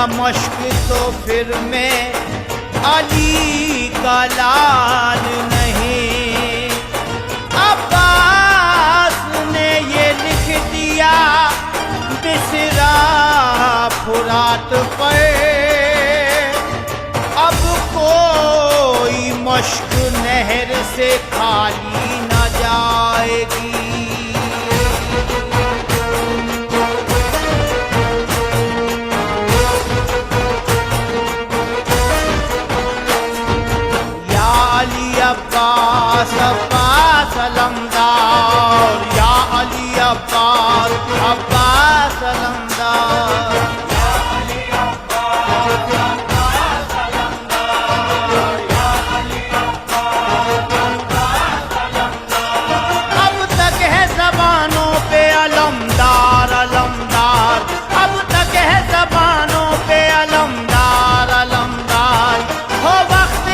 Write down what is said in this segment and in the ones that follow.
मश्क तो फिर मैं अली का लाल नहीं। अब्बास ने ये लिख दिया बिसरा फुरात पर, अब कोई मश्क नहर से खाली न जाएगी। अब्बास अब्बास अलमदार, या अली अब्बास अब्बास अलमदार, या अली अब्बास अब्बास अलमदार, या अली अब्बास अब्बास अलमदार। अब तक है ज़बानों पे अलमदार अलमदार, अब तक है ज़बानों पे अलमदार अलमदार। हो वक्त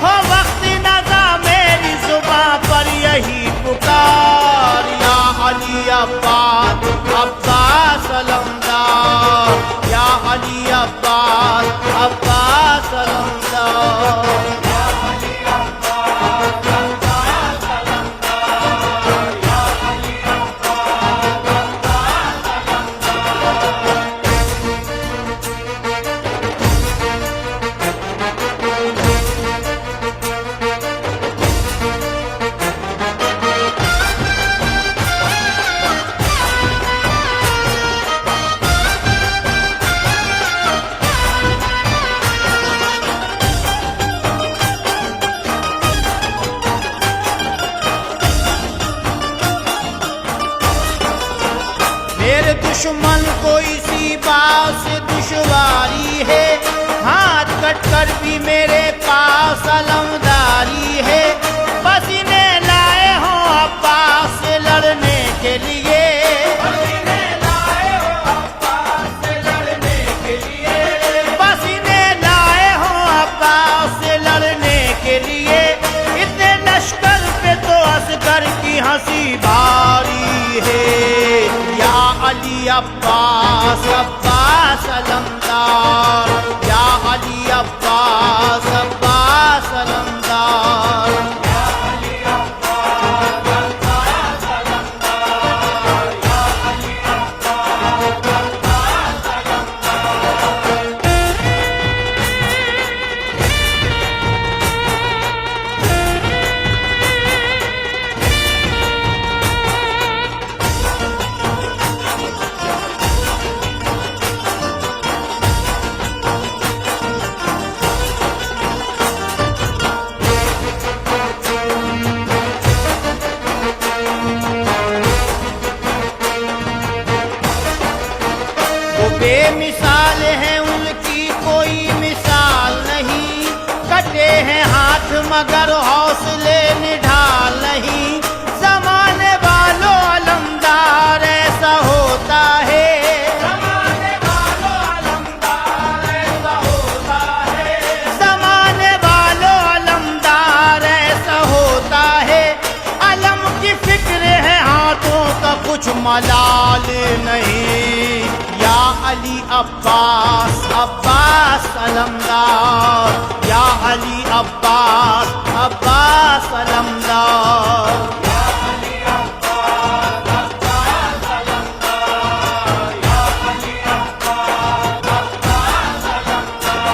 हो वक्त नज़ा मेरी जुबां पर यही पुकार, या अली अब्बास अब्बास अलमदार, या अली अब्बास अब्बास अलमदार, या अली अब्बास अब्बास अलमदार, या अली अब्बास अब्बास अलमदार। मेरे दुश्मन को इसी बात से दुश्वारी है, हाथ कट कर भी मेरे पास अलमदारी है। पसीने लाए हो अब्बास से लड़ने के लिए, पसीने लाए हो अब्बास से लड़ने के लिए, पसीने लाए हो अब्बास से लड़ने के लिए। इतने लश्कर पे तो असगर की हंसी भारी है। या अली अब्बास अब्बास अलमदार, या अली अब्बास अब्बास अलमदार, या अली अब्बास अब्बास अलमदार, या अली अब्बास अब्बास अलमदार। बेमिसाल है उनकी कोई मिसाल नहीं, कटे हैं हाथ मगर हौसले निढाल नहीं। ज़माने वालों अलमदार ऐसा होता है, ज़माने वालों अलमदार ऐसा होता है, ज़माने वालों अलमदार ऐसा होता है। अलम की फिक्र है हाथों का कुछ मलाल नहीं। या अली अब्बास अब्बास अलमदार, या अली अब्बास अब्बास अलमदार, या अली अब्बास अब्बास अलमदार, या अली अब्बास अब्बास अलमदार।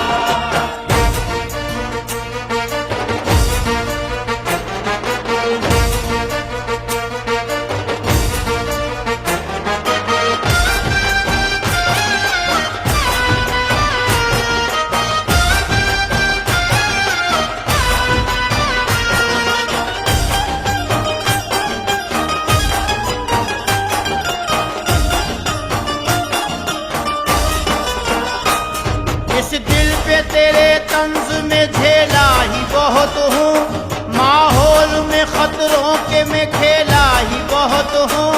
इस दिल पे तेरे तंज में झेला ही बहुत हूँ, माहौल में खतरों के मैं खेला ही बहुत हूँ।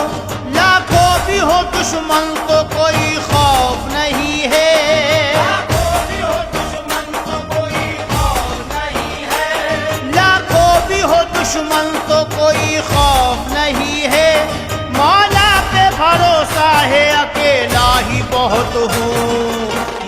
लाखों भी हो दुश्मन तो कोई खौफ नहीं है, लाखों भी हो दुश्मन तो कोई खौफ नहीं है, लाखों भी हो दुश्मन तो कोई खौफ नहीं है। मौला पे भरोसा है अकेला ही बहुत हूँ।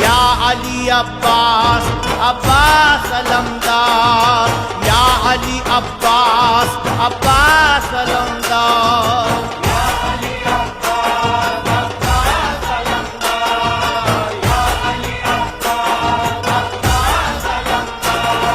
या अली अब्बास अब्बास अलमदार, या अली अब्बास अब्बास अलमदार, या अली अब्बास अब्बास अलमदार, या अली अब्बास अब्बास अलमदार।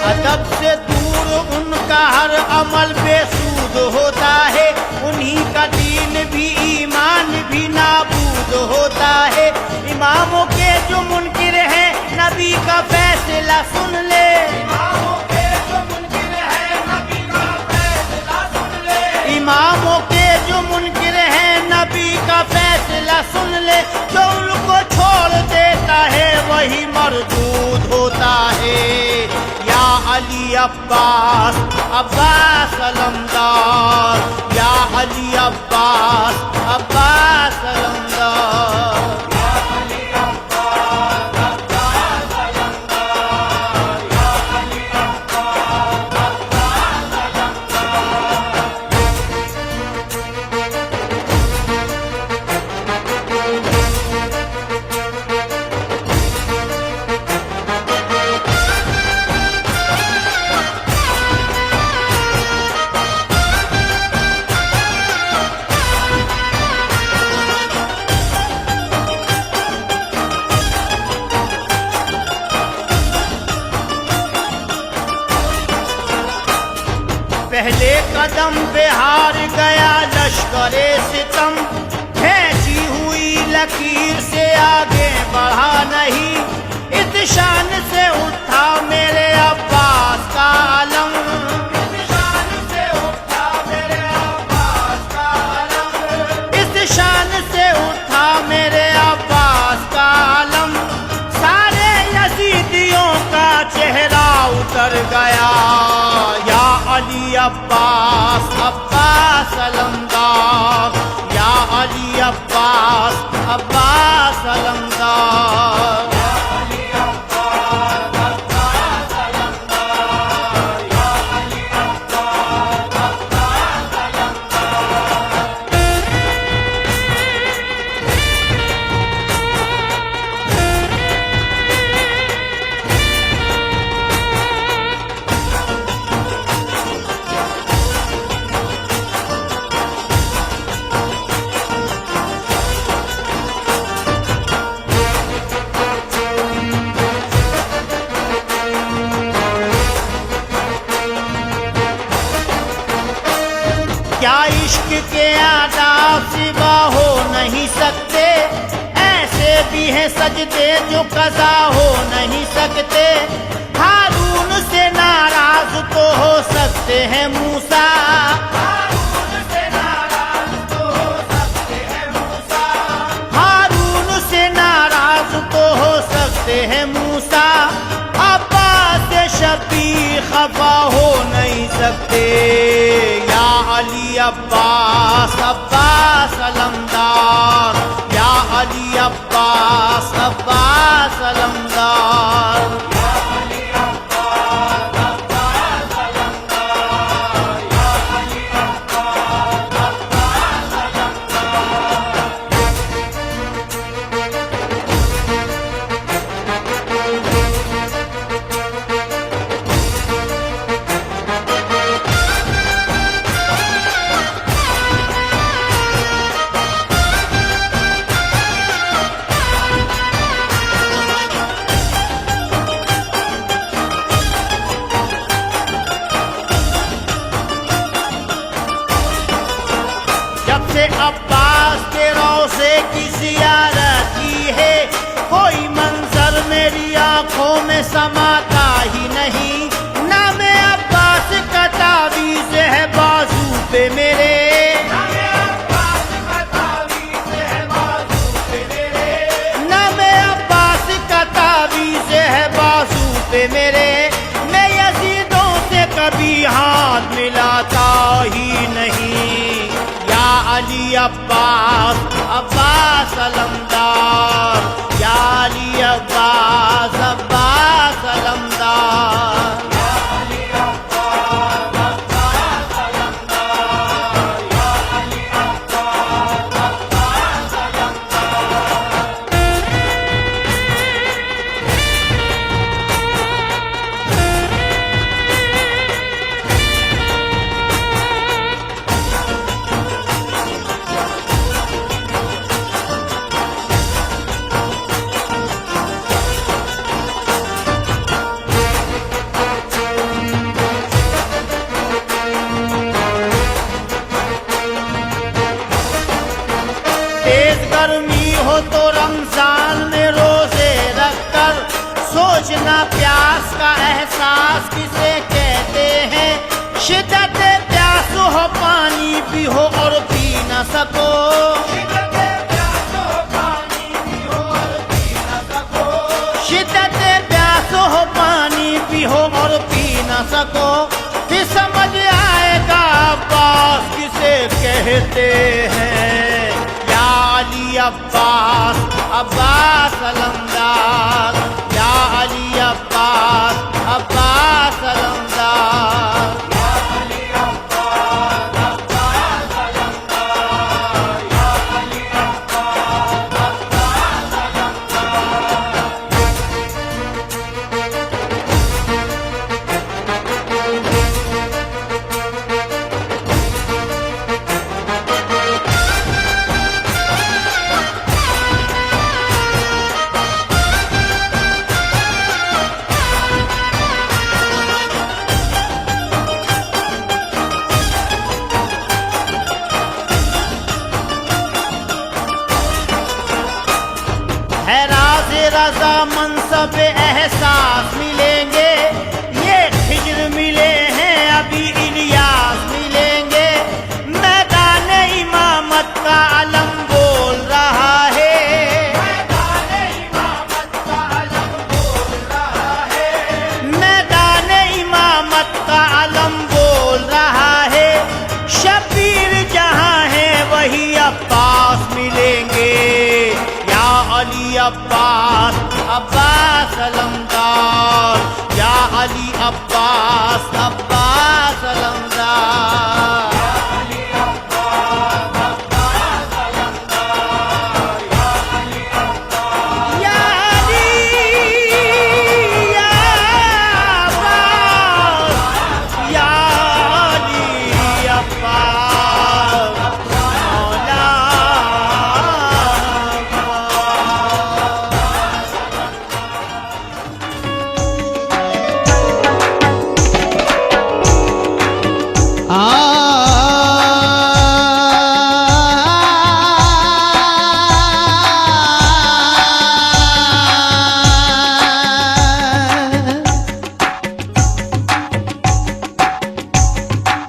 अदब से दूर उनका हर अमल बेसूद होता है, उन्हीं का दीन भी ईमान भी नाबूद होता है। इमामों के जो मुनकिर हैं नबी का फैसला सुन ले, इमामों के जो मुनकिर हैं नबी का फैसला सुन ले, इमामों के जो मुनकिर हैं नबी का फैसला सुन ले। जो उनको छोड़ देता है वही मरदूद होता है। या अली अब्बास अब्बास अलमदार, या अली अब्बास अब्बास अलमदार, या अली अब्बास अब्बास अलमदार, या अली अब्बास अब्बास अलमदार। पहले कदम पे हार गया लश्करे सितम, खींची हुई लकीर से आगे बढ़ा नहीं, इस शान से उठा मेरे अब्बास का आलम, इस शान से उठा मेरे अब्बास का आलम, इस शान से उठा मेरे अब्बास का आलम। सारे यजीदियों का चेहरा उतर गया, या अली अब्बास अब्बास अलमदार, या अली अब्बास अब्बास अलमदार। क्या इश्क के आदाब सिवा हो नहीं सकते, ऐसे भी हैं सजदे जो कज़ा हो नहीं सकते। हारून से नाराज तो हो सकते हैं मूसा, हारून से नाराज तो हो सकते हैं मूसा, हारून से नाराज तो हो सकते हैं मूसा। अब्बास से शबी खफा हो नहीं सकते, या अली अब्बास अब्बास अलमदार, या अली अब्बास अब्बास अलमदार। से अब्बास के रोज़े की ज़ियारत की है, कोई मंजर मेरी आंखों में समाता ही नहीं। नाम अब्बास का तावीज़ है बाजू पे मेरे, नाम अब्बास का तावीज़ है बाजू पे मेरे, नाम अब्बास का तावीज़ है बाजू पे मेरे। मैं यजीदों से कभी हाथ मिलाता ही नहीं, अली अब्बास अब्बास अलमदार, या अली अब्बास अब्बास अलमदार। तेज गर्मी हो तो रमजान में रोजे रखकर सोचना प्यास का एहसास किसे कहते हैं। शिद्दत प्यास हो पानी भी हो और पी न सको, शिद्दत प्यास हो पानी भी हो और पी न सको, शिद्दत प्यास हो पानी भी हो और पी न सको। फिर समझ आएगा अब्बास किसे कहते हैं, अली अब्बास अब्बास अलमदार, या अली अब्बास अब्बास अलमदार। रजा मनसब एहसास मिलेंगे। ये खिज्र मिले हैं अभी इलियास मिलेंगे। मैदान इमामत का अलम बोल रहा है, मैदान इमामत का अलम बोल रहा है, मैदान इमामत का अलम बोल रहा है। शबीर जहां है वही अब्बास मिलेंगे। या अली अब्बास अब्बास अलमदार, या अली अब्बास अब्बास अलमदार, या अली अब्बास अब्बास अलमदार, या अली अब्बास, या अली या अब्बास, या अली अब्बास मौला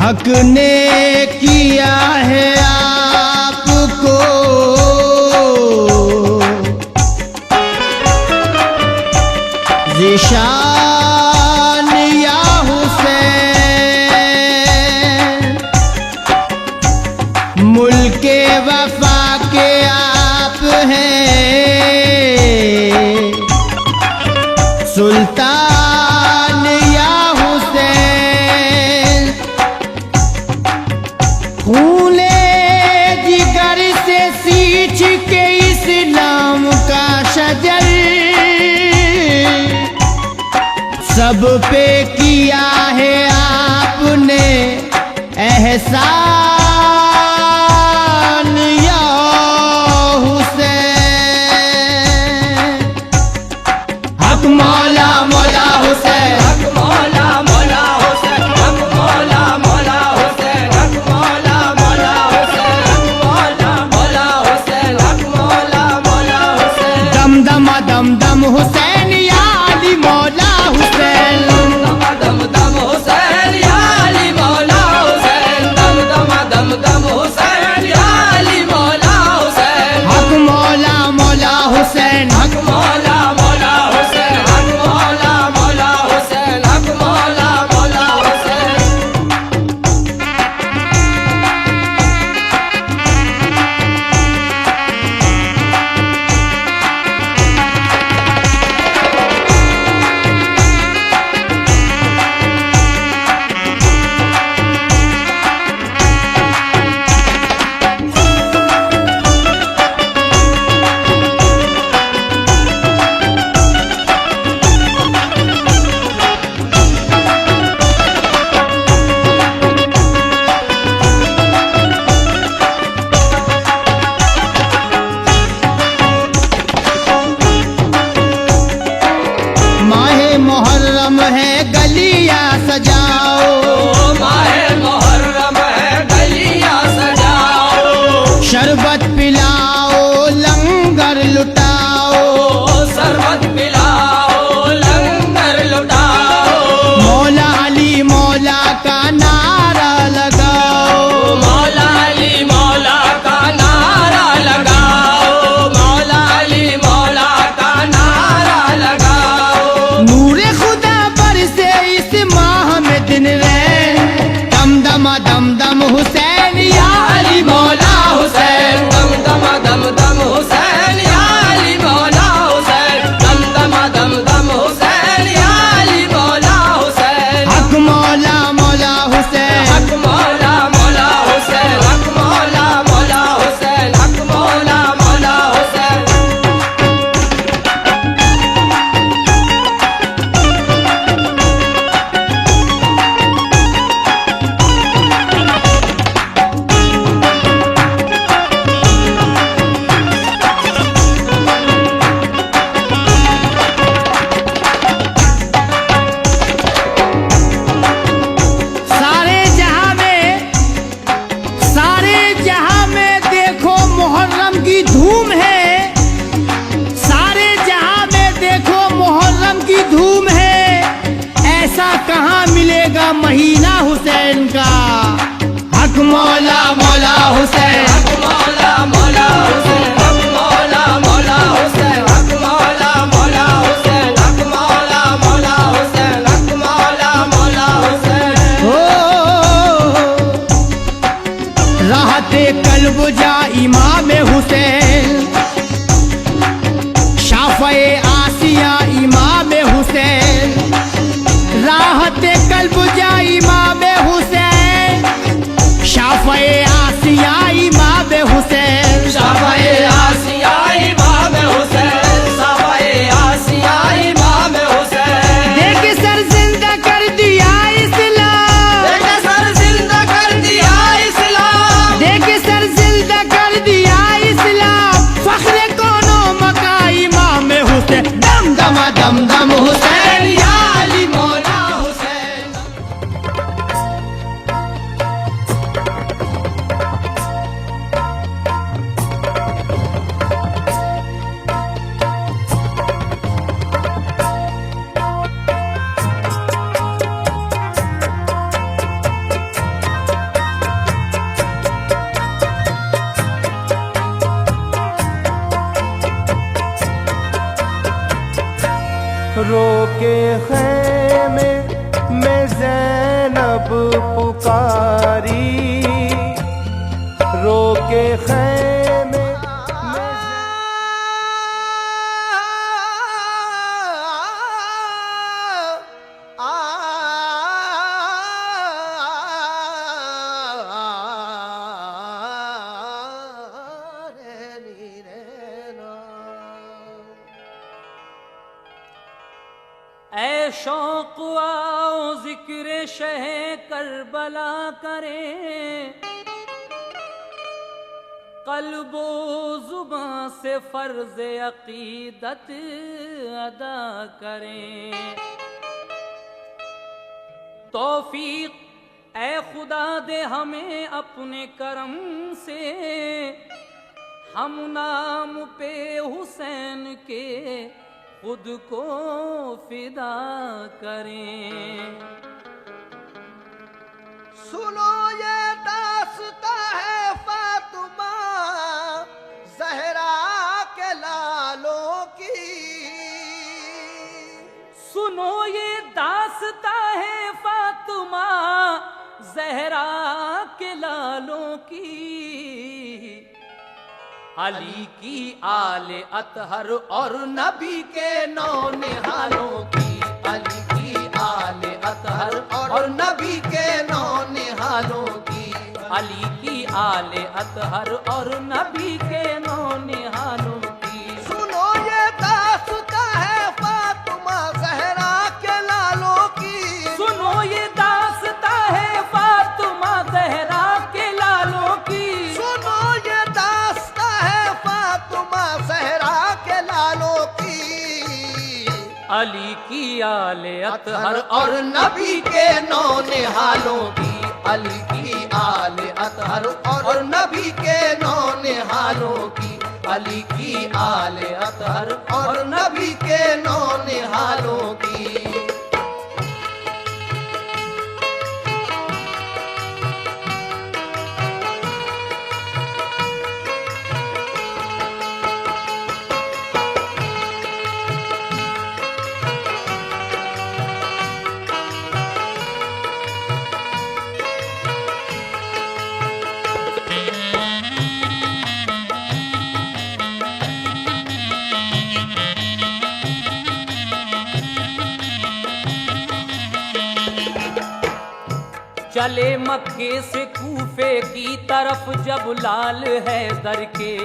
हक ने किया है आपको ज़िशान या हुसैन, मुल्के वफा के आप हैं सुल्तान या हुसैन। खूने जिगर से सींच के इस्लाम का शजर सब पे किया है आपने एहसान या हुसैन। हक मौला मौला हुसैन, हक मौला मौला हुसैन, हक मौला मौला हुसैन, हक मौला मौला हुसैन, हक मौला मौला हुसैन, हक मौला मौला हुसैन। दम दम दम दम हुसैन या अली मौला हुसैन। दम दम दम हुसैन या अली मौला हुसैन, दम दम दम दम हुसैन या अली मौला हुसैन। हक मौला मौला हुसैन, हक मौला मौला हुसैन, हक मौला मौला हुसैन, हक मौला मौला हुसैन। माहे मुहर्रम है गलियां सजाओ, माहे मुहर्रम है गलियां सजाओ, शरबत पिलाओ लंगर लुटाओ, शरबत पिलाओ लंगर लुटाओ। मौला अली मौला का नारा लगाओ, मौला अली मौला का नारा लगाओ, मौला अली मौला का नारा लगाओ। नूरे खुदा पर से इस माह में दिन रहे। दम दम दम दम हुसैन या अली मौला हुसैन। दम दम दम दम हुसैन या अली मौला हुसैन, दम दम दम दम हुसैन या अली मौला हुसैन। हक मौला मौला हुसैन, हक मौला मौला हुसैन, हक मौला मौला हुसैन, हक मौला मौला हुसैन। सारे जहां में देखो मुहर्रम की धूम है। सारे जहां में का महीना हुसैन का। हक मौला मौला हुसैन, हक मौला मौला हुसैन, हक मौला मौला हुसैन, हक मौला मौला हुसैन, हक मौला मौला हुसैन, हक मौला मौला हुसैन। हो राहते कल्ब जा इमाम हुसैन, शाफ़े आसिया इमाम हुसैन। राहते कल्ब जा इमाम हुसैन, शाफ़े आसिया इमाम हुसैन। शाफ़े आसिया इमाम हुसैन, शाफ़े आसिया इमाम हुसैन। देख सर जिंदा कर दिया इस्लाम, देख सर जिंदा कर दिया इस्लाम, देख सर जिंदा कर दिया इस्लाम। फख्र कोनो मका इमाम हुसैन, दम दम दम दम हुसैन या अली मौला हुसैन। रोके खैमे में ज़ैनब पुकारी, रोके खैमे में ऐ शौक आओ जिक्र शह करबला करें, कल्बो जुबां से फर्ज अकीदत अदा करें। तौफीक ऐ खुदा दे हमें अपने करम से, हम नाम पे हुसैन के खुद को फिदा करें। सुनो ये दास्ता है फातिमा ज़हरा के लालों की। सुनो ये दास्ता है फातिमा ज़हरा के लालों की। अली की आले अतहर और नबी के नौ निहालों की। अली की आले अतहर और नबी के नौ निहालों की। अली की आले अतहर और नबी के नौ निहालों की। सुनो ये दास्ता है फातिमा ज़हरा के लालों की। सुनो ये दास्ता है फातिमा ज़हरा के लालों की। सुनो ये दास्ता है फातिमा ज़हरा के लालों की। अली की आले अतहर और नबी के नौ निहालों की। अली की आले अतहर और नबी के नौ निहालों की। अली की आले अतहर और नबी के नौ निहालों की। चले मक्के से कूफे की तरफ जब लाल हैदर के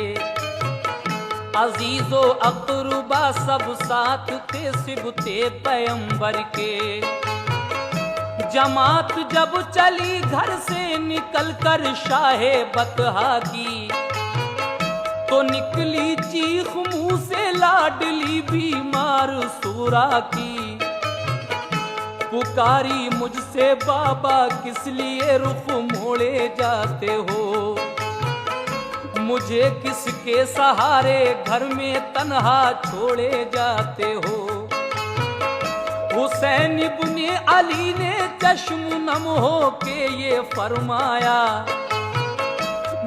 अजीजो अकरुबा सब साथ थे सिबते पैगंबर के। जमात जब चली घर से निकल कर शाहे बतहा की, तो निकली चीख मुंह से लाडली बीमार सूरा की। पुकारी मुझसे बाबा किस लिए रुख मोड़े जाते हो, मुझे किसके सहारे घर में तन्हा छोड़े जाते हो। हुसैन इब्ने अली ने चश्म नम हो के ये फरमाया,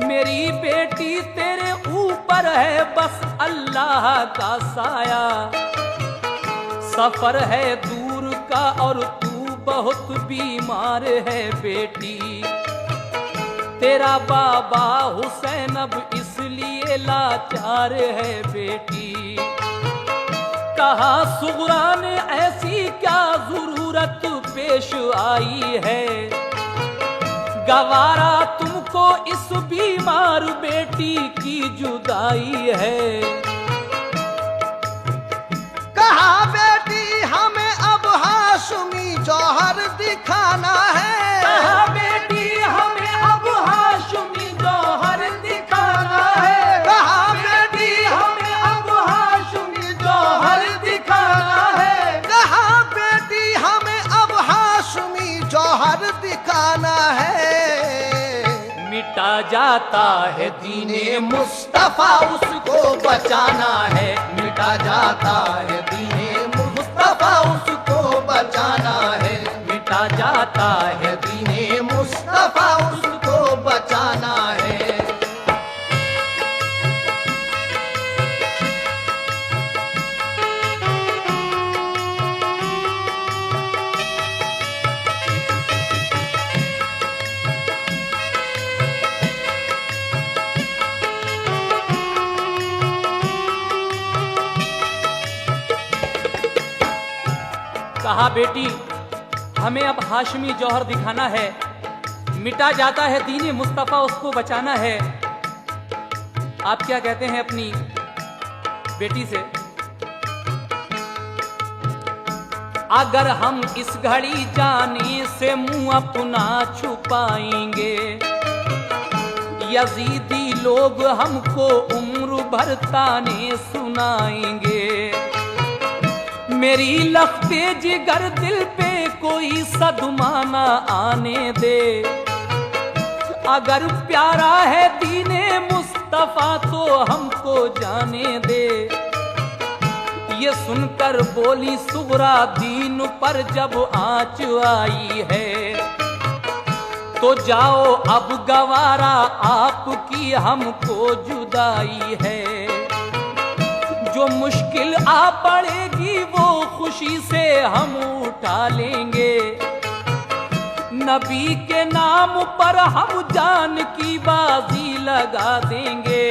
मेरी बेटी तेरे ऊपर है बस अल्लाह का साया। सफर है दूर का और तू बहुत बीमार है बेटी, तेरा बाबा हुसैन अब इसलिए लाचार है बेटी। कहा सुगरा ने ऐसी क्या जरूरत पेश आई है, गवारा तुमको इस बीमार बेटी की जुदाई है। कहा बेटी हमें अब हाशमी जौहर दिखाना है, कहा बेटी हमें अब हाशमी जौहर दिखाना है, कहा बेटी हमें अब हाशमी जौहर दिखाना है। कहा बेटी हमें अब हाशमी जौहर दिखाना है। मिटा जाता है दीने मुस्तफा उसको बचाना है, मिटा जाता है दीने मुस्तफा उसको बचाना है, मिटा जाता है दीने मुस्तफा उसको बचाना है। कहा बेटी हमें अब हाशमी जौहर दिखाना है, मिटा जाता है दीने मुस्तफा उसको बचाना है। आप क्या कहते हैं अपनी बेटी से? अगर हम इस घड़ी जाने से मुंह अपना छुपाएंगे, यजीदी लोग हमको उम्र भर ताने सुनाएंगे। मेरी लख्ते जिगर दिल पे कोई सदमा ना आने दे, अगर प्यारा है दीने मुस्तफा तो हमको जाने दे। ये सुनकर बोली सुगरा दीन पर जब आँच आई है, तो जाओ अब गवारा आपकी हमको जुदाई है। जो मुश्किल आ पड़ेगी वो खुशी से हम उठा लेंगे, नबी के नाम पर हम जान की बाजी लगा देंगे।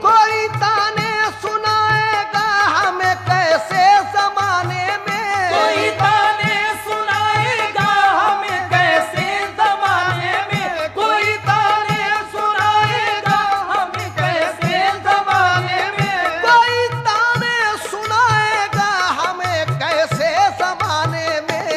कोई ताने सुनाएगा हमें कैसे जमाने में, कोई ताने सुनाएगा हमें कैसे जमाने में, कोई ताने सुनाएगा हमें कैसे जमाने में, कोई ताने सुनाएगा हमें कैसे जमाने में।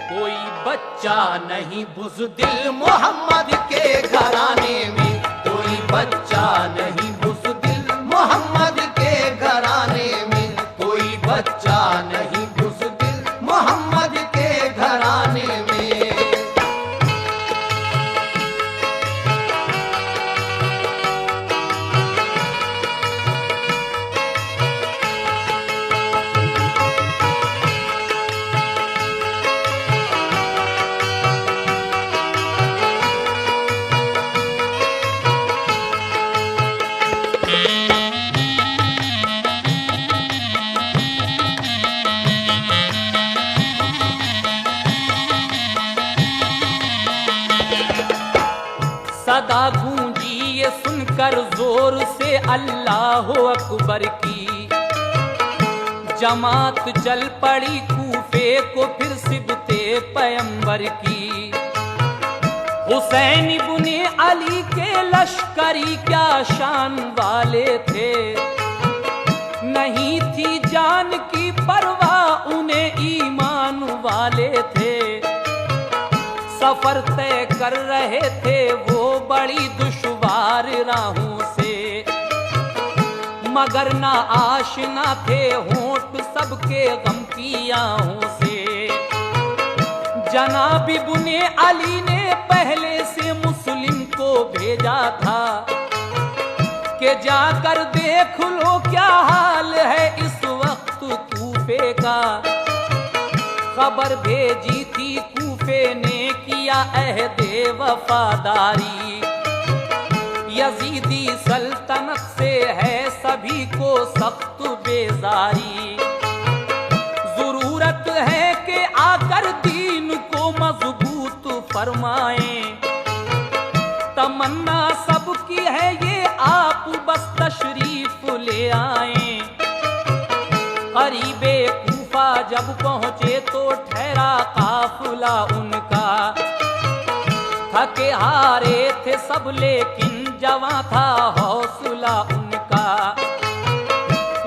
कोई बच्चा नहीं बुज़दिल मोहम्मद के घराने में, कोई बच्चा नहीं बुज़दिल मोहम्मद के घराने में, कोई बच्चा नहीं बुज़दिल मोहम्मद के घराने में। सदा गूंजी ये सुनकर जोर से अल्लाह अकबर की, जमात चल पड़ी कूफे को फिर सिबते पैगंबर की। हुसैन इब्ने अली के लश्करी क्या शान वाले थे, नहीं थी जान की परवाह उन्हें ईमान वाले थे। सफर तय कर रहे थे वो बड़ी दुश्वार राहों से, मगर ना आशना थे होंठ सबके गम की आहों से। जनाब इब्ने अली ने पहले से मुस्लिम को भेजा था कि जाकर देख लो क्या हाल है इस वक्त कूफे कूफे का। खबर भेजी थी कूफे ने किया अहदे वफादारी। यजीदी सल्तनत से है सभी को सख्त बेजारी। जरूरत है कि आकर दीन को मजबूत फरमाएं। तमन्ना सबकी है ये आप बस तशरीफ ले आएं। करीबे कूफा जब पहुंचे तो ठहरा काफिला उनका। थके हारे थे सब लेकिन जवां था हौसला उनका।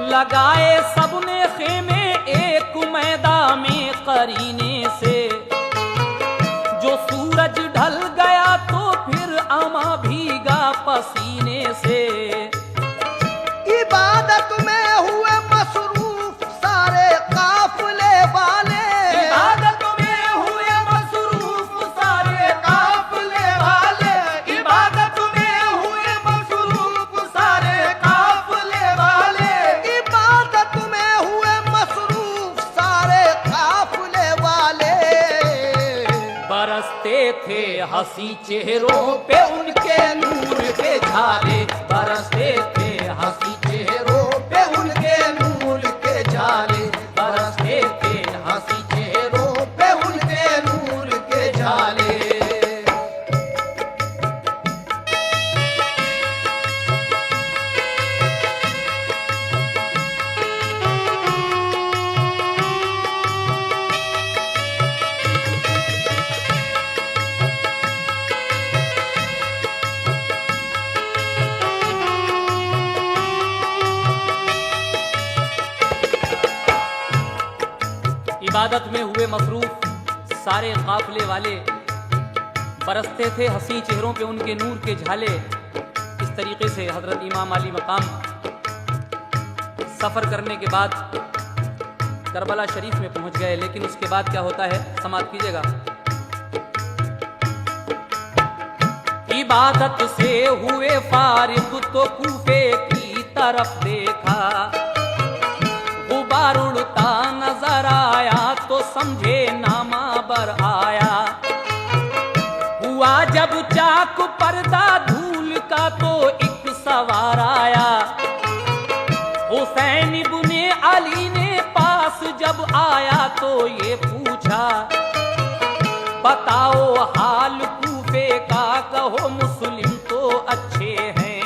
लगाए सबने खेमे एक मैदान में करीने से। जो सूरज ढल गया तो फिर अमा भीगा पसीने से। इबादत में हुए मसरूफ सारे काफिले वाले। इबादत में हुए मसरूफ सारे काफिले वाले। इबादत में हुए मसरूफ सारे काफिले वाले। इबादत में हुए मसरूफ सारे काफिले वाले। बरसते थे हंसी चेहरों पे उनके नूर के झाले। बरसते थे हंसी चेहरों पे उनके नूर के जाले। बरसते थे हंसी चेहरों पे उनके नूर के जाले। इबादत में हुए मसरूफ सारे काफिले वाले। बरसते थे हंसी चेहरों पे उनके नूर के झाले। इस तरीके से हजरत इमाम अली मकाम सफर करने के बाद करबला शरीफ में पहुंच गए। लेकिन उसके बाद क्या होता है, समाप्त कीजिएगा। इबादत से हुए फारिग तो कूफे की तरफ देखा। गुबार उड़ता नजर आया तो समझे नामा बर आया। हुआ जब चाक पर्दा धूल का तो एक सवार आया। हुसैन इब्ने अली ने पास जब आया तो ये पूछा, बताओ हाल कूफे का, कहो मुस्लिम तो अच्छे हैं।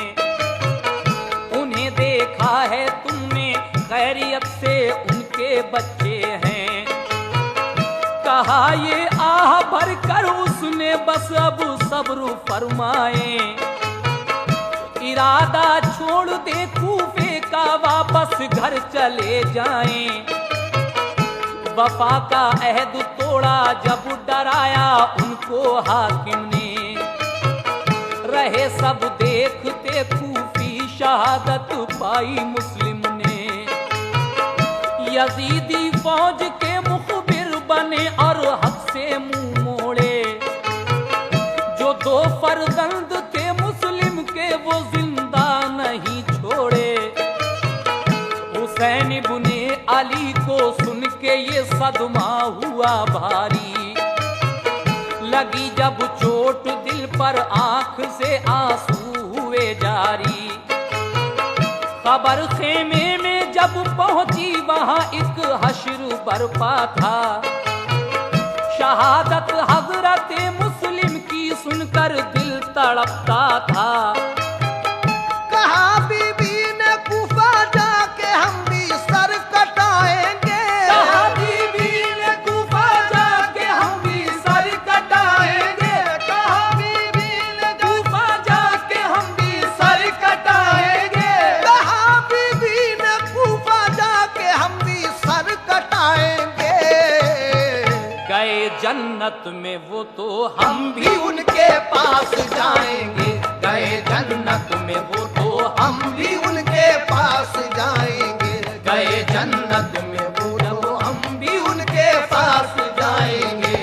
उन्हें देखा है तुमने खैरियत से उनके बच्चे हैं। कहा ये आह भर कर उसने बस अब सब्र फरमाए। इरादा छोड़ दे कूफे का वापस घर चले जाएं। वफा का अहद तोड़ा जब डराया उनको हाकिम ने। रहे सब देखते कूफी शहादत पाई मुस्लिम ने। यजीदी फौज के मुखबिर बने और हक से मुंह मोड़े। जो दो फर्जंद थे मुस्लिम के वो जिंदा नहीं छोड़े। हुसैन इब्ने अली को सुन के ये सदमा हुआ भारी। लगी जब चोट दिल पर आंख से आंसू हुए जारी। खबर खेमे में जब पहुंची वहां एक हश्र बरपा था। शहादत हजरत मुस्लिम की सुनकर दिल तड़पता था। कहा बीबी ने कूफा जाके हम भी सर कटाएंगे। कहा बीबी ने कूफा जाके हम भी सर कटाएंगे। कहा बीबी ने कूफा जाके हम भी सर कटाएंगे। कहा बीबी ने कूफा जाके हम भी सर कटाएंगे। गए जन्नत में वो तो हम भी भी उनके पास जाएंगे। गए जन्नत में वो तो हम भी उनके पास जाएंगे। गए जन्नत में वो तो हम भी उनके पास जाएंगे।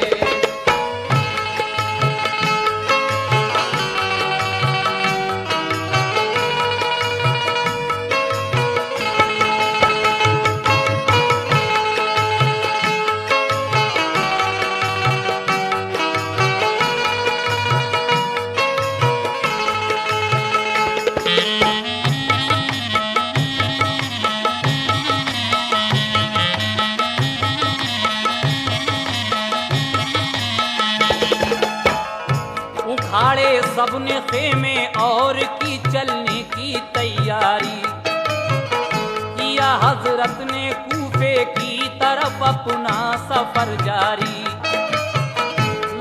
हजरत ने कूफे की तरफ अपना सफर जारी,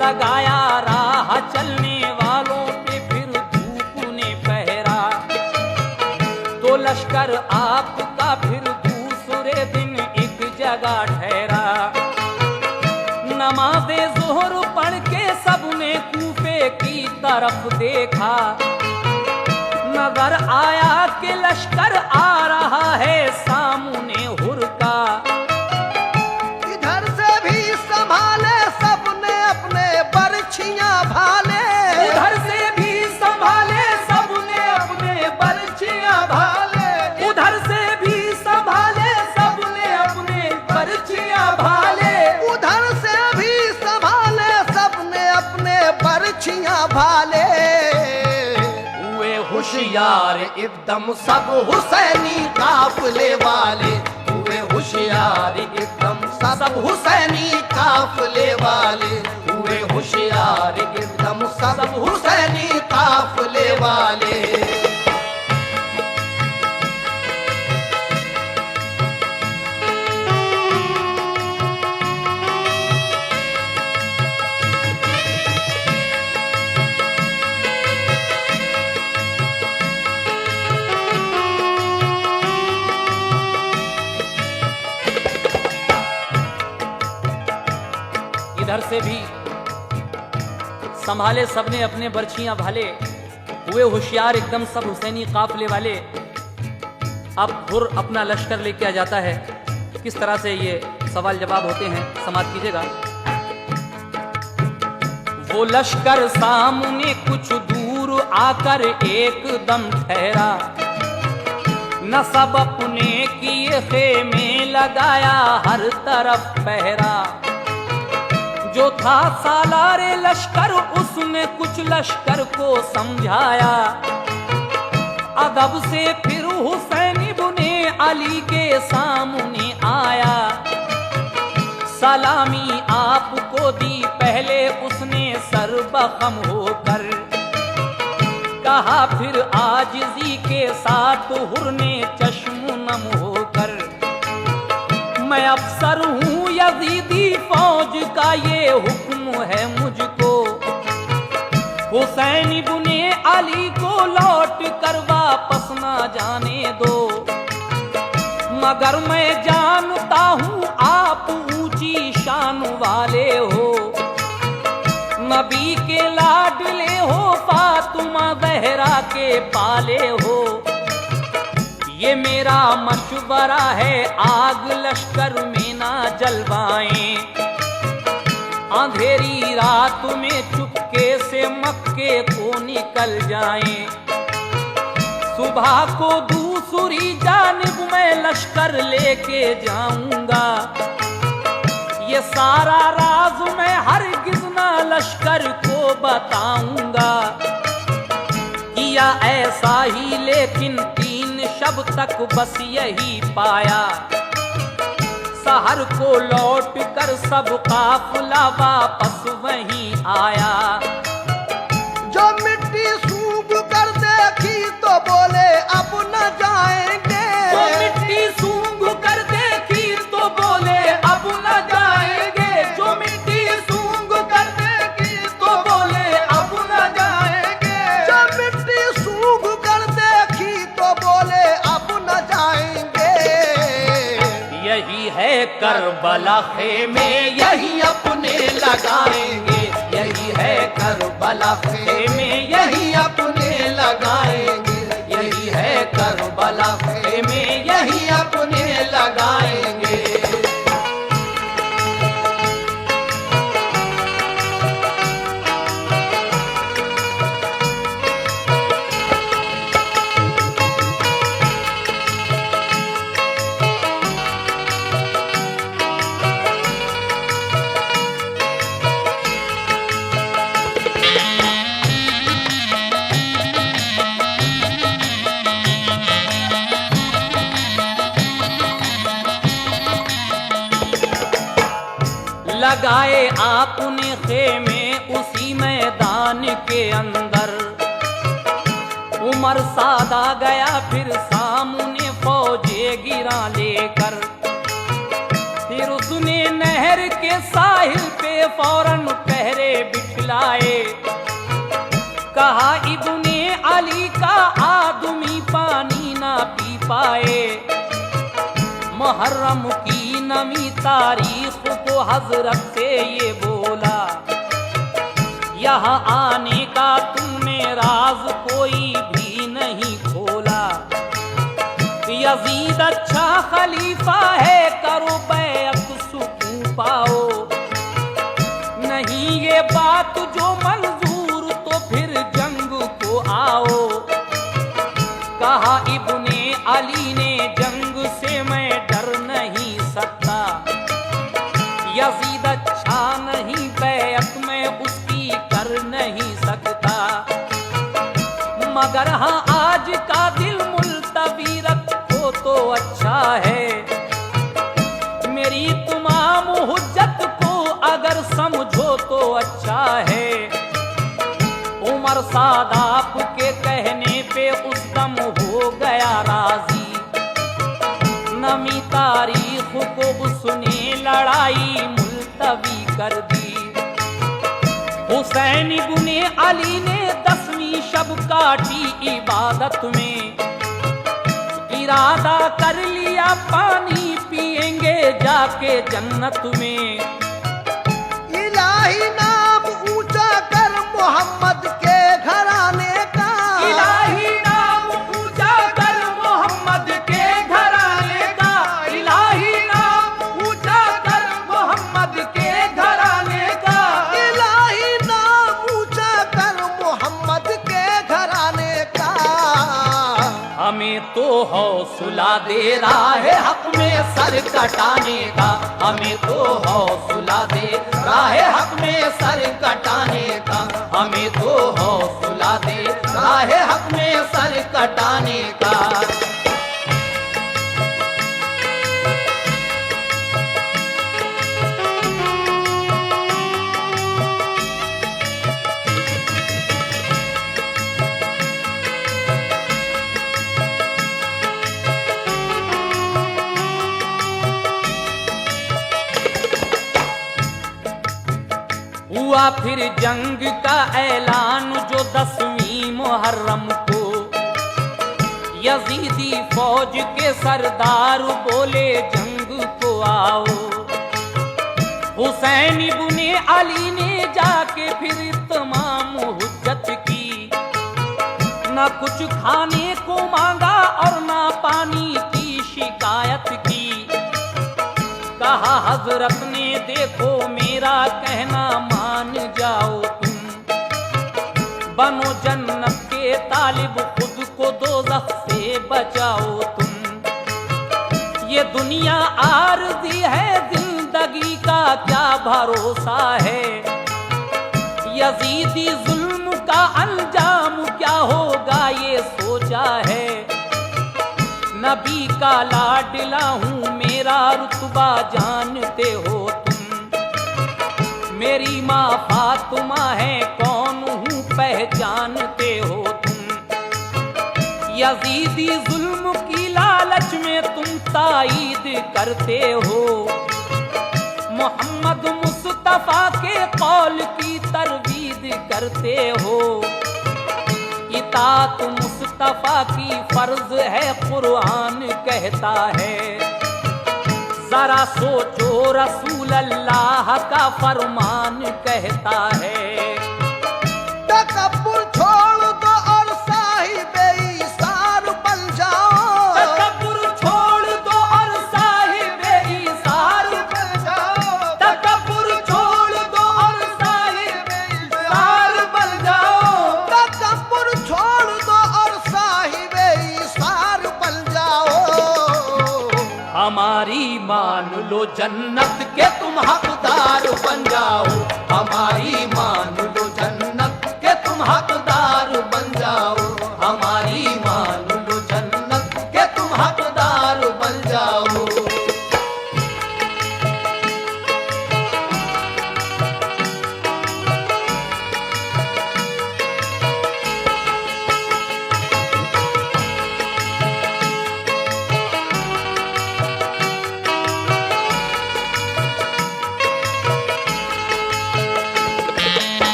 लगाया राह चलने वालों पे फिर धूप ने पहरा। तो लश्कर आपका फिर दूसरे दिन एक जगह ठहरा। नमाज़े ज़ोहर पढ़ के सबने कूफे की तरफ देखा। नजर आया कि लश्कर आ रहा है सामने हुरका। इधर से भी संभाले सबने अपने बरछियां भाले, उधर से भी संभाले सबने अपने बरछियां भाले, उधर से भी संभाले सबने अपने बरछियां भाले, उधर से भी संभाले सबने अपने बरछियां भाले। हुए होशियार एकदम सब हुसैनी काफले वाले, हुए होशियार एकदम सब हुसैनी काफले वाले, हुए होशियार एकदम सब हुसैनी काफले वाले। इधर से भी संभाले सबने अपने बरछियां भाले, हुए होशियार एकदम सब हुसैनी काफले वाले। अब हुर अपना लश्कर लेके आ जाता है। किस तरह से ये सवाल जवाब होते हैं, समाप्त कीजिएगा। वो लश्कर सामने कुछ दूर आकर एकदम ठहरा। न सब अपने किए खेमे लगाया हर तरफ पहरा। जो था सालारे लश्कर उसने कुछ लश्कर को समझाया। अदब से फिर हुसैन इब्ने अली के सामने आया। सलामी आपको दी पहले उसने सर्वखम होकर। कहा फिर आजिज़ी के साथ हुर ने चश्म नम होकर। मैं अफसर हूँ यजीदी फौज का, ये हुक्म है मुझको। हुसैन इब्ने अली को लौट कर वापस ना जाने दो। मगर मैं जानता हूँ आप ऊंची शान वाले हो। नबी के लाडले हो, फातिमा ज़हरा के पाले हो। ये मेरा मशवरा है आग लश्कर में ना जलवाएं। अंधेरी रात में चुपके से मक्के को निकल जाएं। सुबह को दूसरी जानिब मैं लश्कर लेके जाऊंगा। ये सारा राज मैं हरगिज़ ना लश्कर को बताऊंगा। किया ऐसा ही लेकिन 3 शब तक बस यही पाया। सहर को लौट कर सब काफिला वापस वहीं आया। जो मिट्टी सूंघ कर देखी तो बोले अब न जाएंगे। जो मिट्टी सूंघ कर देखी तो बोले अब न जाएंगे। जो मिट्टी सूंघ कर देखी तो बोले अब न जाएंगे। जो मिट्टी सूंघ कर देखी तो बोले अब न जाएंगे। यही है करबला खेमे यही अपने लगाएंगे। यही है करबला खेमे यही अपने लगाएंगे। यही है करबला खेमे यही अपने लगाएंगे। लगाए आपने खेमे उसी मैदान के अंदर। उमर सादा गया फिर सामने फौजे गिरा ले साहिल पे फौरन पहरे बिठलाए। कहा इब्ने अली का आदमी पानी ना पी पाए। मुहर्रम की नमी तारीख को हजरत से ये बोला, यहाँ आने का तुमने राज कोई भी नहीं खोला। यजीद अच्छा खलीफा है, करो बैअत सुकून पाओ। नहीं ये बात जो मंजूर तो फिर जंग को आओ। कहा इब्ने अली ने जंग से मैं डर नहीं सकता। यजीद अच्छा नहीं, बैअत में उसकी कर नहीं सकता। मगर हाँ आज का दिल मुल्तवी रखो तो अच्छा है। मेरी तमाम हुज्जत को अगर समझो तो अच्छा है। उमर सादात के कहने पे उस दम हो गया राजी। नमी तारीख को उसने लड़ाई मुल्तवी कर दी। हुसैन इब्ने अली ने 10वीं शब काटी इबादत में। इरादा कर लिया पानी पिएंगे जाके जन्नत में। इलाही नाम ऊंचा कर मोहम्मद के घराने का। इलाही नाम ऊंचा कर मोहम्मद के घराने का। इलाही नाम ऊंचा कर मोहम्मद के घराने का। इलाही नाम ऊंचा कर मोहम्मद के घराने का। हमें तो हौसला दे रहा है हक में सर कटाने का। हमें तो हौसला दे रहा है हक में सर कटाने का। हमें तो हौसला दे रहा है हक में सर कटाने का। हुआ फिर जंग का ऐलान जो 10वीं मुहर्रम को। यजीदी फौज के सरदार बोले जंग को आओ। हुसैन इब्ने अली ने जाके फिर तमाम हुज्जत की। न कुछ खाने को मांगा और न पानी की शिकायत की। कहा हजरत ने देखो मेरा कहना मान जाओ तुम। बनो जन्नत के तालिब खुद को दोज़ख से बचाओ तुम। ये दुनिया आरज़ी है, जिंदगी का क्या भरोसा है। यजीदी जुल्म का अंजाम क्या होगा ये सोचा है। नबी का लाडला हूँ, मेरा रुतबा जानते हो तुम। मेरी माँ फातिमा है, कौन हूँ पहचानते हो तुम। यजीदी जुल्म की लालच में तुम ताईद करते हो। मोहम्मद मुस्तफा के कौल की तरवीद करते हो। इताअत मुस्तफा की फर्ज है, कुरान कहता है। जरा सोचो रसूल अल्लाह का फरमान कहता है। तकब्बुर छोड़ दो और साहिबे ईसार बन जाओ। तकब्बुर छोड़ दो और साहिबे ईसार बन जाओ। तकब्बुर छोड़ दो और साहिबे ईसार बन जाओ। तकब्बुर छोड़ दो और साहिबे ईसार बन जाओ। हमारी मान लो जन्नत के तुम हकदार बन जाओ। हमारी मान लो जन्नत के तुम हकदार बन जाओ। हमारी मान लो जन्नत के तुम हकदार बन जाओ।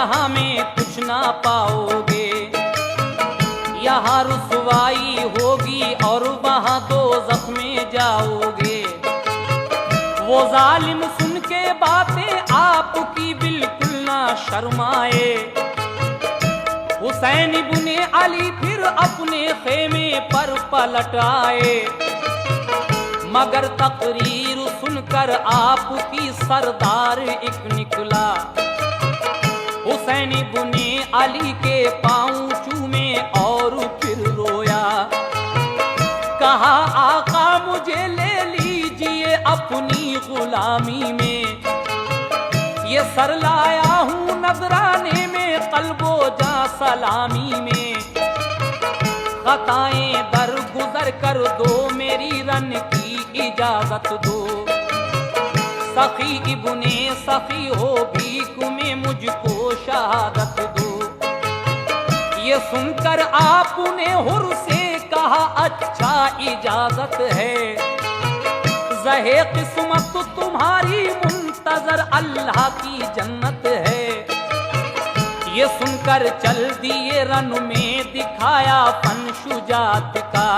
जहां में कुछ ना पाओगे। यहाँ रुसवाई होगी और वहां दोज़ख में जाओगे। वो जालिम सुन के बातें आपकी बिल्कुल ना शर्माए। हुसैन इब्ने अली फिर अपने खेमे पर पलट आए, मगर तकरीर सुनकर आपकी सरदार एक निकला। हुसैन इब्ने अली के पांव चूमे और फिर रोया। कहा आका मुझे ले लीजिए अपनी गुलामी में, ये सर लाया हूँ नजराने में कल्बो जा सलामी में। खताएं दर गुजर कर दो मेरी रन की इजाजत दो। सखी इब्ने सखी हो भीख में मुझको शहादत दो। ये सुनकर आपने हुर से कहा अच्छा इजाजत है। ज़हे किस्मत तुम्हारी मुंतजर अल्लाह की जन्नत है। ये सुनकर चल दिए रन में दिखाया फन शुजात का।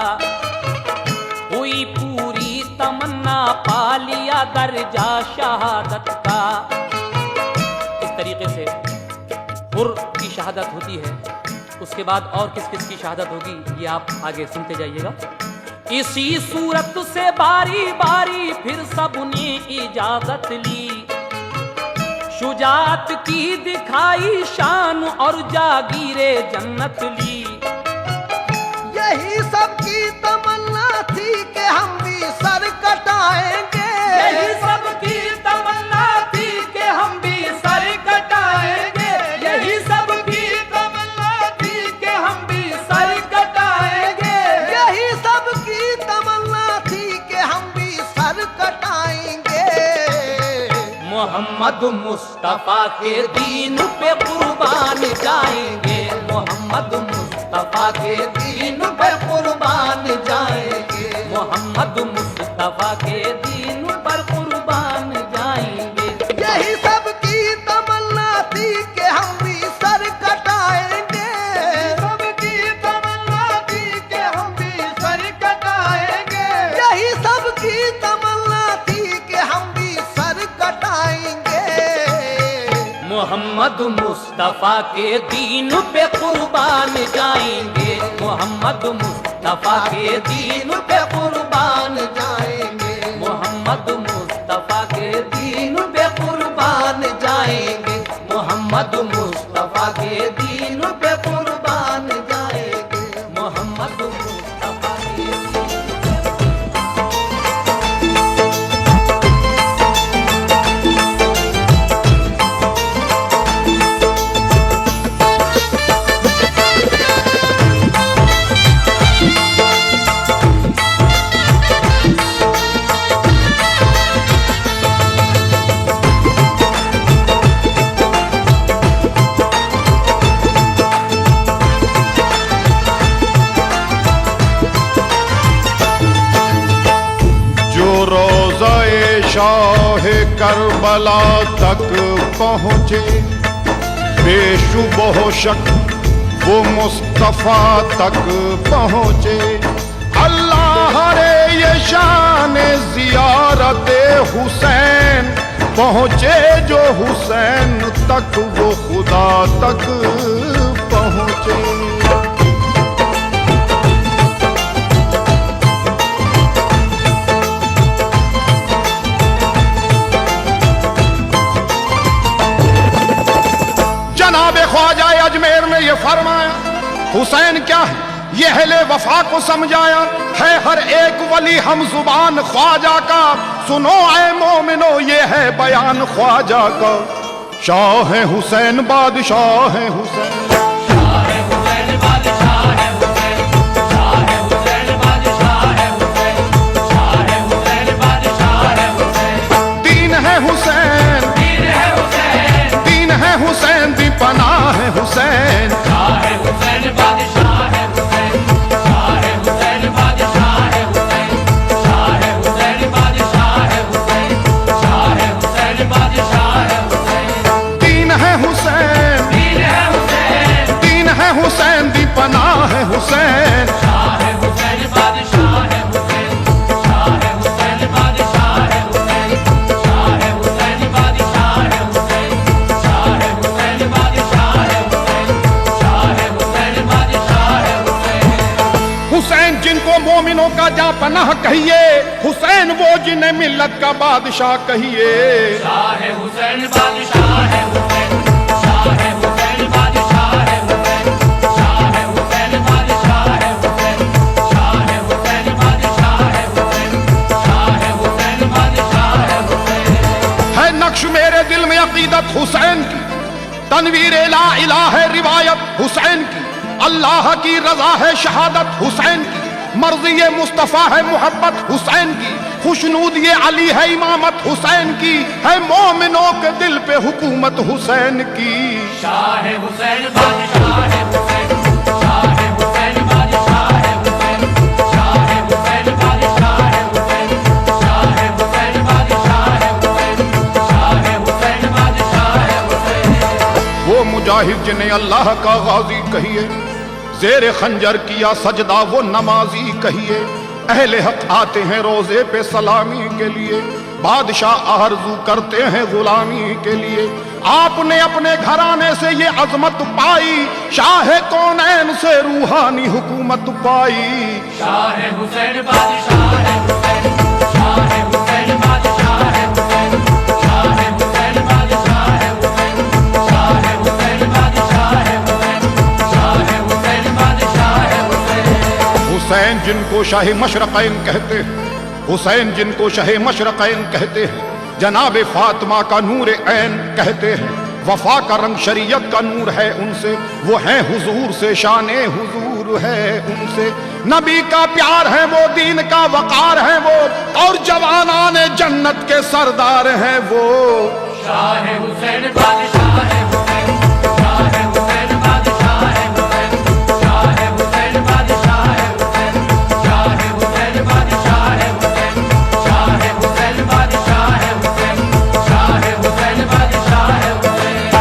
हुई पूरी तमन्ना पा लिया दर्जा शहादत का। इस तरीके से हुर की शहादत होती है। उसके बाद और किस किस की शहादत होगी ये आप आगे सुनते जाइएगा। इसी सूरत से बारी बारी फिर सबने इजाजत ली। शुजात की दिखाई शान और जागीरे जन्नत ली। यही सबकी तमन्ना थी कि हम भी सर कटाएंगे। यही सबकी तमन्ना थी कि हम भी सर कटाएंगे। यही सबकी तमन्ना थी कि हम भी सर कटाएंगे। यही सबकी तमन्ना थी कि हम भी सर कटाएंगे। मोहम्मद मुस्तफा के दीन पे कुर्बान जाएंगे। मोहम्मद मुस्तफा के दीन पे कुर्बान जाएंगे। मोहम्मद मुस्तफा के दीन पर कुर्बान जाएंगे। यही सबकी तमन्ना थी कि हम भी सर कटाएंगे। सबकी तमन्ना थी कि हम भी सर कटाएंगे। यही सबकी तमन्ना थी कि हम भी सर कटाएंगे। मोहम्मद मुस्तफा के दीन पे कुर्बान जाएंगे। मोहम्मद मुस्तफा के दीन पे कुर्बान जाएंगे। मोहम्मद मुस्तफा के दीन पे कुर्बान जाएंगे। मोहम्मद मुस्तफा के दीन पे कुर्बान जाएंगे। मोहम्मद मुस्तफा के शाह करबला तक पहुँचे बेशुबह शक वो मुस्तफ़ा तक पहुँचे। अल्लाह रे ये शान ज़ियारत हुसैन पहुँचे जो हुसैन तक वो खुदा तक पहुँचे। ख्वाजा अजमेर ने ये फरमाया हुसैन क्या है ये अहले वफा को समझाया है हर एक वली हम जुबान ख्वाजा का। सुनो ऐ मोमिनो ये है बयान ख्वाजा का। शाह है हुसैन बादशाह है हुसैन। हुसैन दी पनाह है हुसैन। दीन है हुसैन। सच्चा पनाह कहिए, हुसैन वो जिन्हें मिल्लत का बादशाह कहिए। शाह हुसैन बादशाह है हुसैन, शाह हुसैन बादशाह है हुसैन, शाह हुसैन बादशाह है हुसैन, शाह हुसैन बादशाह है हुसैन, शाह हुसैन बादशाह है हुसैन। है नक्श मेरे दिल में अकीदत हुसैन की, तनवीर ला इलाह है रिवायत हुसैन की, अल्लाह की रजा है शहादत हुसैन की, मर्जी ये मुस्तफ़ा है मोहब्बत हुसैन की, खुशनूद ये अली है इमामत हुसैन की, है मोमिनों के दिल पे हुकूमत हुसैन की। शाह हुसैन बादशाह है हुसैन, शाह हुसैन बादशाह है हुसैन, शाह हुसैन बादशाह है हुसैन, शाह हुसैन बादशाह है हुसैन, शाह हुसैन बादशाह है हुसैन। वो मुजाहिद जिन्हें अल्लाह का गाजी कहिए, जेरे खंजर किया सजदा वो नमाजी कहिए, अहले हक आते हैं रोजे पे सलामी के लिए, बादशाह आरज़ू करते हैं गुलामी के लिए। आपने अपने घराने से ये अजमत पाई, शाह कौनैन से रूहानी हुकूमत पाई। शाह हुसैन बादशाह है हुसैन, शाह हुसैन बादशाह है हुसैन, शाह हुसैन बादशाह है हुसैन, शाह हुसैन बादशाह है हुसैन, शाह हुसैन बादशाह है हुसैन। हुसैन जिनको शाह मशरक़ैन कहते हैं, हुसैन जिनको शाह मशरक़ैन कहते हैं, जनाब फातिमा का नूर ऐन कहते हैं, वफा का रंग शरीयत का नूर है उनसे, वो हैं हुजूर से शाने हुजूर है उनसे, नबी का प्यार है वो, दीन का वकार है वो, और जवानाने जन्नत के सरदार हैं वो। शाह हुसैन बादशाह है हुसैन, शाह हुसैन बादशाह है हुसैन, शाह हुसैन बादशाह है हुसैन, शाह हुसैन बादशाह है हुसैन, शाह हुसैन बादशाह है हुसैन, शाह हुसैन बादशाह है हुसैन।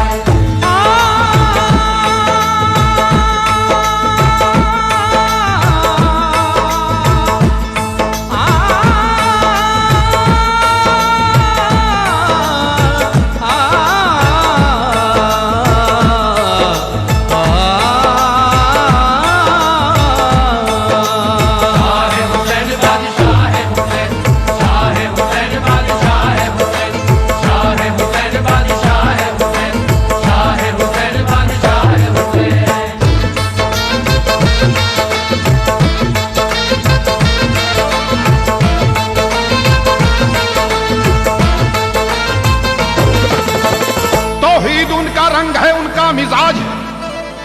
मिजाज है,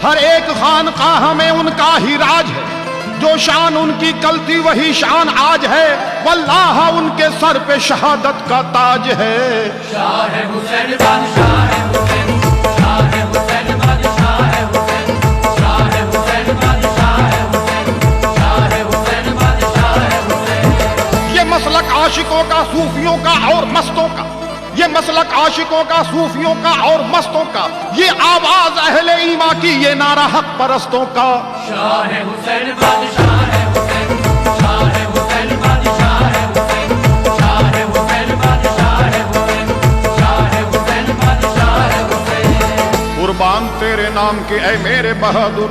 हर एक खानकाह में उनका ही राज है, जो शान उनकी कल थी वही शान आज है, वल्लाह उनके सर पे शहादत का ताज है। शाह हुसैन बादशाह है हुसैन, शाह हुसैन बादशाह है हुसैन, शाह हुसैन बादशाह है हुसैन, शाह हुसैन बादशाह है हुसैन। ये मसलक आशिकों का, सूफियों का और मस्तों का, ये मसलक आशिकों का, सूफियों का और मस्तों का, ये आवाज अहले ईमा की, ये नारा हक परस्तों का। शाह हुसैन बादशाह है हुसैन, शाह हुसैन बादशाह है हुसैन, शाह हुसैन बादशाह है हुसैन, शाह हुसैन बादशाह है हुसैन। कुर्बान तेरे नाम के ऐ मेरे बहादुर,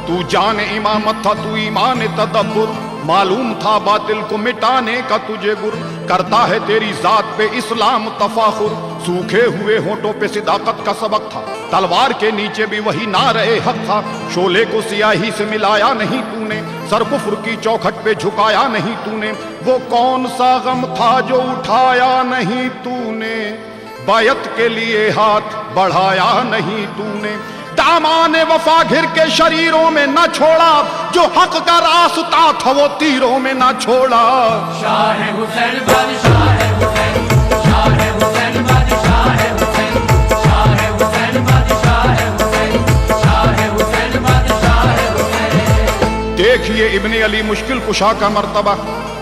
तू जान इमामत था, तू ईमान तदब्बुर, मालूम था बातिल को मिटाने का तुझे गुर, करता है तेरी जात पे इस्लाम तफाखुर, सूखे हुए होठों पे सिदाकत का सबक था, तलवार के नीचे भी वही नारे हक था, शोले को सियाही से मिलाया नहीं तूने, सर कुफ्र की चौखट पे झुकाया नहीं तूने, वो कौन सा गम था जो उठाया नहीं तूने, बायत के लिए हाथ बढ़ाया नहीं तूने, दामाने वफा घिर के शरीरों में न छोड़ा, जो हक का रास्ता था वो तीरों में न छोड़ा। शाह हुसैन बादशाह है हुसैन, शाह हुसैन बादशाह है हुसैन, शाह हुसैन बादशाह है हुसैन, शाह हुसैन बादशाह है हुसैन। देखिए इब्ने अली मुश्किल कुशा का मर्तबा,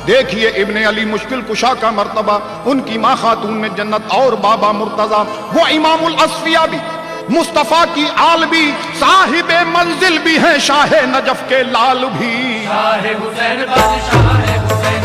देखिए इब्ने अली मुश्किल कुशा का मर्तबा, उनकी माँ खातून में जन्नत और बाबा मुर्तजा, वो इमामुल अस्फिया भी, मुस्तफा की आल भी, साहिबे मंजिल भी हैं, शाह नजफ के लाल भी। शाह हुसैन बादशाह है हुसैन,